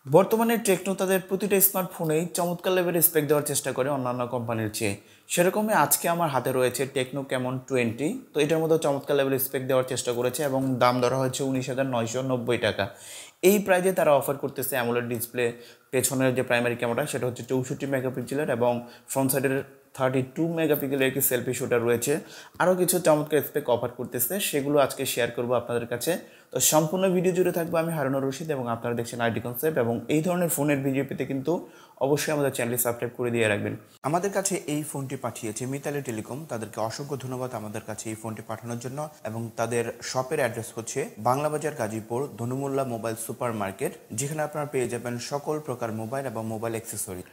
বর্তমানে টেকনো তাদের প্রতিটা স্মার্টফোনেই চমৎকার লেভেলের স্পেক দেওয়ার চেষ্টা করে অন্যান্য কোম্পানির চেয়ে। সেরকমই আজকে আমার হাতে রয়েছে টেকনো ক্যামন 20। তো এটার মধ্যে চমৎকার লেভেলের স্পেক দেওয়ার চেষ্টা করেছে এবং দাম ধরা হয়েছে 19,990 টাকা। এই প্রাইজে তারা অফার করতেছে অ্যামোলেড ডিসপ্লে, পেছনের যে প্রাইমারি ক্যামেরা সেটা হচ্ছে 64 মেগাপিক্সেলের এবং ফ্রন্ট সাইডের 32 মেগাপিক্সেলের একটি সেলফি শুটার রয়েছে। আরও কিছু চমৎকার স্পেক অফার করতেছে, সেগুলো আজকে শেয়ার করবো আপনাদের কাছে। তো সম্পূর্ণ ভিডিও জুড়ে থাকবো আমি হারুনুর রশিদ এবং আপনারা দেখছেন আইটি কনসেপ্ট। এবং এই ধরনের ফোনের ভিডিও পেতে কিন্তু অবশ্যই আমাদের চ্যানেলটি সাবস্ক্রাইব করে দিয়ে রাখবেন। আমাদের কাছে এই ফোনটি পাঠিয়েছে মিতালি টেলিকম, তাদেরকে অসংখ্য ধন্যবাদ আমাদের কাছে এই ফোনটি পাঠানোর জন্য। এবং তাদের শপের অ্যাড্রেস হচ্ছে বাংলাবাজার গাজীপুর ধনু মোল্লা মোবাইল সুপার মার্কেট, যেখানে আপনারা পেয়ে যাবেন সকল প্রকার মোবাইল এবং মোবাইল অ্যাক্সেসরি।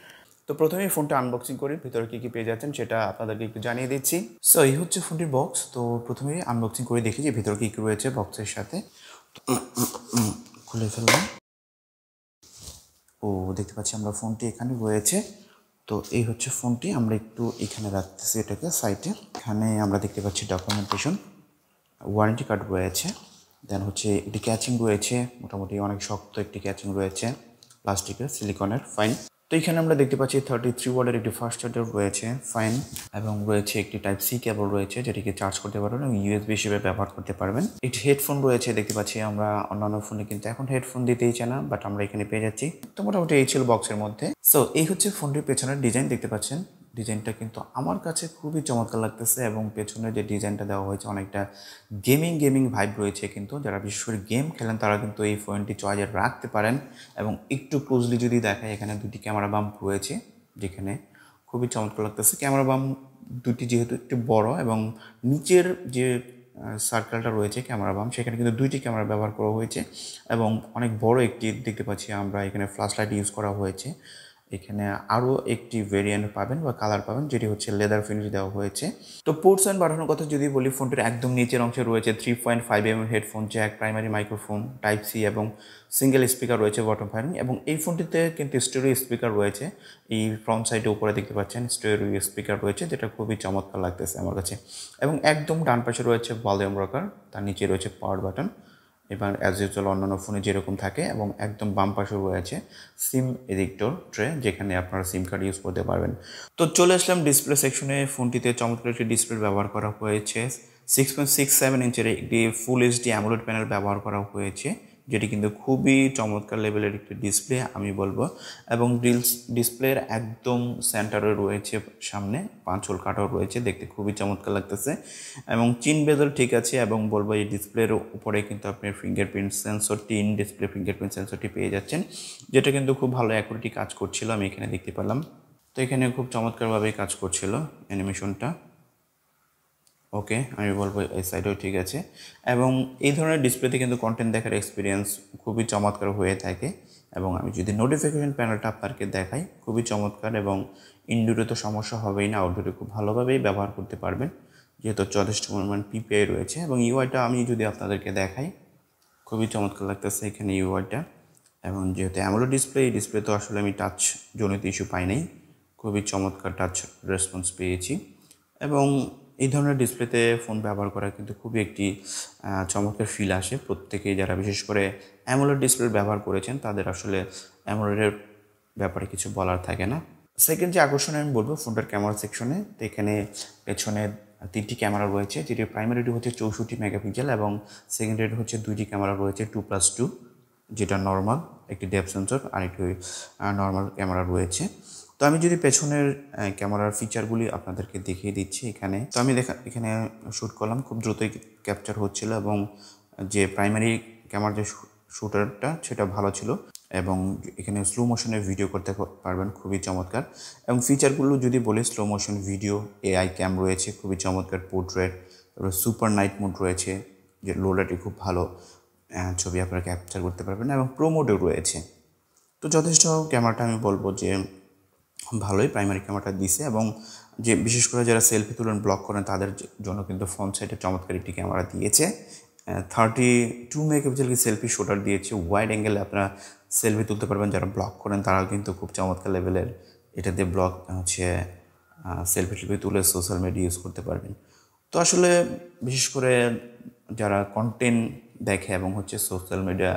তো প্রথমেই ফোনটা আনবক্সিং করি, ভিতরে কী কী পেয়ে যাচ্ছেন সেটা আপনাদেরকে একটু জানিয়ে দিচ্ছি। সো এই হচ্ছে ফোনটির বক্স। তো প্রথমেই আনবক্সিং করে দেখি যে ভিতরে কী কী রয়েছে বক্সের সাথে। খুলে ফেললাম। ও দেখতে পাচ্ছি আমরা ফোনটি এখানে রয়েছে। তো এই হচ্ছে ফোনটি, আমরা একটু এখানে রাখতেছি এটাকে সাইডে। এখানে আমরা দেখতে পাচ্ছি ডকুমেন্টেশন, ওয়ারেন্টি কার্ড রয়েছে, দেন হচ্ছে একটি ক্যাচিং রয়েছে, মোটামুটি অনেক শক্ত একটি ক্যাচিং রয়েছে, প্লাস্টিকের সিলিকনের, ফাইন। তো এখানে আমরা দেখতে পাচ্ছি 33 ওয়াটের একটি ফাস্ট চার্জার রয়েছে, ফাইন। এবং রয়েছে একটি টাইপ সি কেবল রয়েছে, যেটিকে চার্জ করতে পারবেন এবং ইউএসবি হিসেবে ব্যবহার করতে পারবেন। একটি হেডফোন রয়েছে, দেখতে পাচ্ছি আমরা অন্যান্য ফোনে কিন্তু এখন হেডফোন দিতেই চায় না, বাট আমরা এখানে পেয়ে যাচ্ছি। তো মোটামুটি এই ছিল বক্সের মধ্যে। সো এই হচ্ছে ফোনটির পেছনের ডিজাইন, দেখতে পাচ্ছেন ডিজাইনটা কিন্তু আমার কাছে খুবই চমৎকার লাগতেছে। এবং পেছনে যে ডিজাইনটা দেওয়া হয়েছে অনেকটা গেমিং ভাইব রয়েছে, কিন্তু যারা বিশেষ করে গেম খেলেন তারা কিন্তু এই ফোনটি চয়েসে রাখতে পারেন। এবং একটু ক্লোজলি যদি দেখায়, এখানে দুটি ক্যামেরা বাম্প রয়েছে, যেখানে খুবই চমৎকার লাগতেছে। ক্যামেরা বাম্প দুটি যেহেতু একটু বড় এবং নিচের যে সার্কেলটা রয়েছে ক্যামেরা বাম্প, সেখানে কিন্তু দুইটি ক্যামেরা ব্যবহার করা হয়েছে এবং অনেক বড় একটি দেখতে পাচ্ছি আমরা এখানে ফ্ল্যাশ লাইট ইউজ করা হয়েছে। এখানে আরও একটি ভেরিয়েন্ট পাবেন বা কালার পাবেন, যেটি হচ্ছে লেদার ফিনিশ দেওয়া হয়েছে। তো পোর্টস অ্যান্ড বাটনের কথা যদি বলি, ফোনটির একদম নিচের অংশে রয়েছে 3.5mm headphone jack, primary microphone, type C এবং সিঙ্গেল স্পিকার রয়েছে বটম ফায়ারিং। এবং এই ফোনটিতে কিন্তু স্টেরিও স্পিকার রয়েছে, এই ফ্রন্ট সাইডে উপরে দেখতে পাচ্ছেন স্টেরিও স্পিকার রয়েছে, যেটা খুবই চমৎকার লাগতেছে আমার কাছে। এবং একদম ডান পাশে রয়েছে ভলিউম রকার, তার নিচে রয়েছে পাওয়ার বাটন, এবার অ্যাজ ইউজুয়াল অন্যান্য ফোনে যেরকম থাকে। এবং একদম বাম পাশে রয়েছে সিম এডিক্টর ট্রে, যেখানে আপনারা সিম কার্ড ইউজ করতে পারবেন। তো চলে আসলাম ডিসপ্লে সেকশনে। ফোনটিতে চমৎকার একটি ডিসপ্লে ব্যবহার করা হয়েছে, 6.67 ইঞ্চের একটি ফুল এইচডি অ্যামোলেড প্যানেল ব্যবহার করা হয়েছে, যেটি কিন্তু খুবই চমৎকার লেভেলের একটি ডিসপ্লে আমি বলবো। এবং ডিসপ্লের একদম সেন্টারে রয়েছে সামনে 5 হোল কাটাও রয়েছে, দেখতে খুবই চমৎকার লাগতেছে। এবং চিন বেজল ঠিক আছে, এবং বলবো এই ডিসপ্লের উপরে কিন্তু আপনি ফিঙ্গারপ্রিন্ট সেন্সরটি, ইন ডিসপ্লে ফিঙ্গারপ্রিন্ট সেন্সরটি পেয়ে যাচ্ছেন, যেটা কিন্তু খুব ভালো অ্যাকুরেটলি কাজ করছিল, আমি এখানে দেখতে পেলাম। তো এখানে খুব চমৎকারভাবেই কাজ করছিল অ্যানিমেশনটা। ওকে, আমি বলবো এই সাইডেও ঠিক আছে। এবং এই ধরনের ডিসপ্লেতে কিন্তু কন্টেন্ট দেখার এক্সপিরিয়েন্স খুবই চমৎকার হয়ে থাকে। এবং আমি যদি নোটিফিকেশন প্যানেলটা আপনাকে দেখাই, খুবই চমৎকার। এবং ইনডোরে তো সমস্যা হবেই না, আউটডোরে খুব ভালোভাবেই ব্যবহার করতে পারবেন, যেহেতু যথেষ্ট পরিমাণ পিপিআই রয়েছে। এবং ইউআইটা আমি যদি আপনাদেরকে দেখাই, খুবই চমৎকার লাগতেছে এখানে ইউআইটা। এবং যেহেতু অ্যামোলেড ডিসপ্লে, এই ডিসপ্লে তো আসলে আমি টাচ জনিত ইস্যু পাই নাই, খুবই চমৎকার টাচ রেসপন্স পেয়েছি। এবং এই ধরনের ডিসপ্লেতে ফোন ব্যবহার করা কিন্তু খুবই একটি চমৎকার ফিল আসে। প্রত্যেকেই যারা বিশেষ করে অ্যামোলেড ডিসপ্লে ব্যবহার করেছেন, তাদের আসলে অ্যামোলেডের ব্যাপারে কিছু বলার থাকে না। সেকেন্ড যে আকর্ষণ আমি বলবো ফোনটার ক্যামেরা সেকশনে, তো এখানে পেছনে 3টি ক্যামেরা রয়েছে, যেটি প্রাইমারিটি হচ্ছে 64 মেগাপিক্সেল এবং সেকেন্ডারি হচ্ছে 2টি ক্যামেরা রয়েছে 2+2, যেটা নর্মাল একটি ডেপথ সেন্সর আর একটি নর্মাল ক্যামেরা রয়েছে। তো আমি যদি পেছনের ক্যামেরার ফিচারগুলি আপনাদেরকে দেখিয়ে দিচ্ছি এখানে। তো আমি এখানে শ্যুট করলাম, খুব দ্রুতই ক্যাপচার হচ্ছিল এবং যে প্রাইমারি ক্যামেরার যে শ্যুটারটা সেটা ভালো ছিল। এবং এখানে স্লো মোশনে ভিডিও করতে পারবেন, খুবই চমৎকার। এবং ফিচারগুলো যদি বলি, স্লো মোশন ভিডিও, এআই ক্যাম রয়েছে, খুবই চমৎকার পোর্ট্রেট, তারপরে সুপার নাইট মোড রয়েছে, যে লো লাইটে খুব ভালো ছবি আপনারা ক্যাপচার করতে পারবেন। এবং প্রো মোডও রয়েছে। তো যথেষ্ট ক্যামেরাটা আমি বলবো যে ভালোই প্রাইমারি ক্যামেরাটা দিছে। এবং যে বিশেষ করে যারা সেলফি তুলেন, ব্লগ করেন, তাদের জন্য কিন্তু ফ্রন্ট সাইডে চমৎকার একটি ক্যামেরা দিয়েছে। 32 মেগাপিক্সেল সেলফি শুটার দিয়েছে, ওয়াইড অ্যাঙ্গেলে আপনারা সেলফি তুলতে পারবেন। যারা ব্লগ করেন তারাও কিন্তু খুব চমৎকার লেভেলের এটা দিয়ে ব্লগ হচ্ছে সেলফি তুলে সোশ্যাল মিডিয়া ইউজ করতে পারবেন। তো আসলে বিশেষ করে যারা কন্টেন্ট দেখে এবং হচ্ছে সোশ্যাল মিডিয়া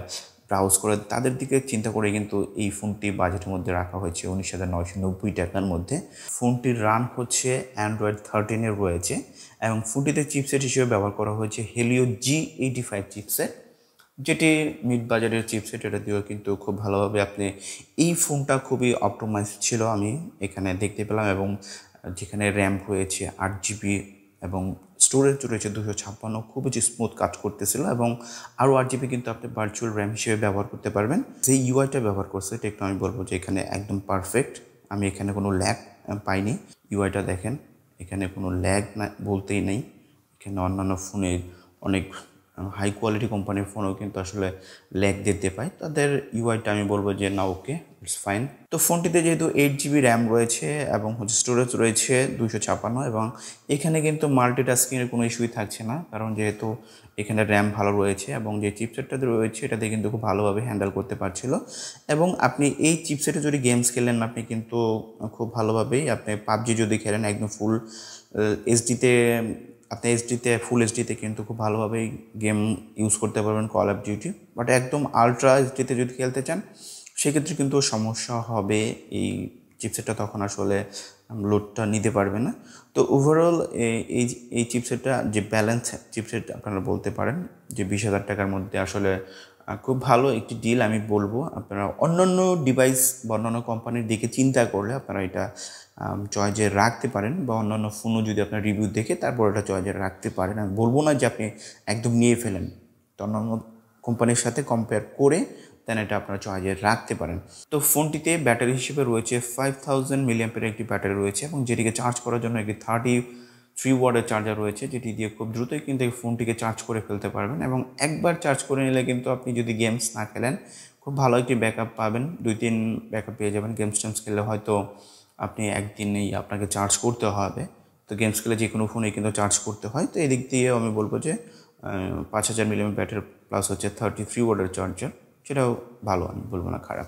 ব্রাউজ করে তাদের দিকে চিন্তা করে কিন্তু এই ফোনটি বাজেটের মধ্যে রাখা হয়েছে 19,990 টাকার মধ্যে। ফোনটির রান হচ্ছে অ্যান্ড্রয়েড 13 রয়েছে এবং ফোনটিতে চিপসেট হিসেবে ব্যবহার করা হয়েছে হেলিও G85 চিপসেট, যেটি মিড বাজারের চিপসেট। এটা দিয়েও কিন্তু খুব ভালোভাবে আপনি এই ফোনটা খুবই অপটোমাইজ ছিল আমি এখানে দেখতে পেলাম, এবং যেখানে র্যাম রয়েছে 8GB এবং স্টোরেজ রয়েছে 256, খুবই স্মুথ কাজ করতেছিল। এবং আরও 8GB কিন্তু আপনি ভার্চুয়াল র্যাম হিসেবে ব্যবহার করতে পারবেন। যে ইউআইটা ব্যবহার করছে টেকনো, আমি বলবো যে এখানে একদম পারফেক্ট। আমি এখানে কোনো ল্যাগ পাইনি। ইউআইটা দেখেন, এখানে কোনো ল্যাগ না বলতেই নেই। এখানে অন্যান্য ফোনে অনেক হাই কোয়ালিটি কোম্পানির ফোনেও কিন্তু আসলে ল্যাগ দিতে পায়, তাদের ইউআইটা আমি বলবো যে না, ওকে, ইটস ফাইন। তো ফোনটিতে যেহেতু 8GB র্যাম রয়েছে এবং স্টোরেজ রয়েছে 256, এবং এখানে কিন্তু মাল্টিটাস্কিংয়ের কোনো ইস্যুই থাকছে না, কারণ যেহেতু এখানে র্যাম ভালো রয়েছে এবং যে চিপসেটটা রয়েছে এটাতে কিন্তু খুব ভালোভাবে হ্যান্ডেল করতে পারছিল। এবং আপনি এই চিপসেটে যদি গেমস খেলেন আপনি কিন্তু খুব ভালোভাবেই আপনি পাবজি যদি খেলেন একদম ফুল এইচডিতে, আপনি ফুল এইচডিতে কিন্তু খুব ভালোভাবেই গেম ইউজ করতে পারবেন, কল অফ ডিউটি। বাট একদম আলট্রা এইচডিতে যদি খেলতে চান সেক্ষেত্রে কিন্তু সমস্যা হবে, এই চিপসেটটা তখন আসলে লোডটা নিতে পারবে না। তো ওভারঅল এই চিপসেটটা যে ব্যালেন্স চিপসেট আপনারা বলতে পারেন, যে 20,000 টাকার মধ্যে আসলে খুব ভালো একটি ডিল আমি বলবো। আপনারা অন্যান্য ডিভাইস বা অন্যান্য কোম্পানির দিকে চিন্তা করলে আপনারা এটা চয়েজে রাখতে পারেন, বা অন্যান্য ফোনও যদি আপনার রিভিউ দেখে তারপর এটা চয়েজে রাখতে পারেন। আমি বলবো না যে আপনি একদম নিয়ে ফেলেন, তো অন্যান্য কোম্পানির সাথে কম্পেয়ার করে দেন এটা আপনারা চয়েজে রাখতে পারেন। তো ফোনটিতে ব্যাটারি হিসেবে রয়েছে 5000 মিলিঅ্যাম্পিয়ারের একটি ব্যাটারি রয়েছে, এবং যেটিকে চার্জ করার জন্য একটি 33 ওয়াটের চার্জার রয়েছে, যেটি দিয়ে খুব দ্রুতই কিন্তু এই ফোনটিকে চার্জ করে ফেলতে পারবেন। এবং একবার চার্জ করে নিলে কিন্তু আপনি যদি গেমস না খেলেন খুব ভালো একটি ব্যাকআপ পাবেন, 2-3 ব্যাকআপ পেয়ে যাবেন। গেমস টেমস খেললে হয়তো আপনি একদিনেই আপনাকে চার্জ করতে হবে, তো গেমস খেলে যে কোনো ফোনে কিন্তু চার্জ করতে হয়। তো এদিক দিয়ে আমি বলবো যে 5000 মিলিঅ্যাম্পিয়ার ব্যাটারি প্লাস হচ্ছে 33 ওয়াটের চার্জার, সেটাও ভালো, আমি বলবো না খারাপ।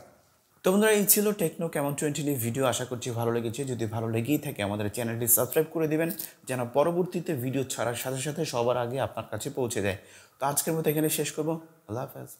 তো বন্ধুরা, এই ছিল টেকনো camon 20 ভিডিও। আশা করছি ভালো লেগেছে। যদি ভালো লেগেই থাকে আমাদের চ্যানেলটি সাবস্ক্রাইব করে দিবেন, যেন পরবর্তীতে ভিডিও ছাড়ার সাথে সাথে সবার আগে আপনার কাছে পৌঁছে দেয়। তো আজকের মতো এখানে শেষ করবো। আল্লাহ হাফেজ।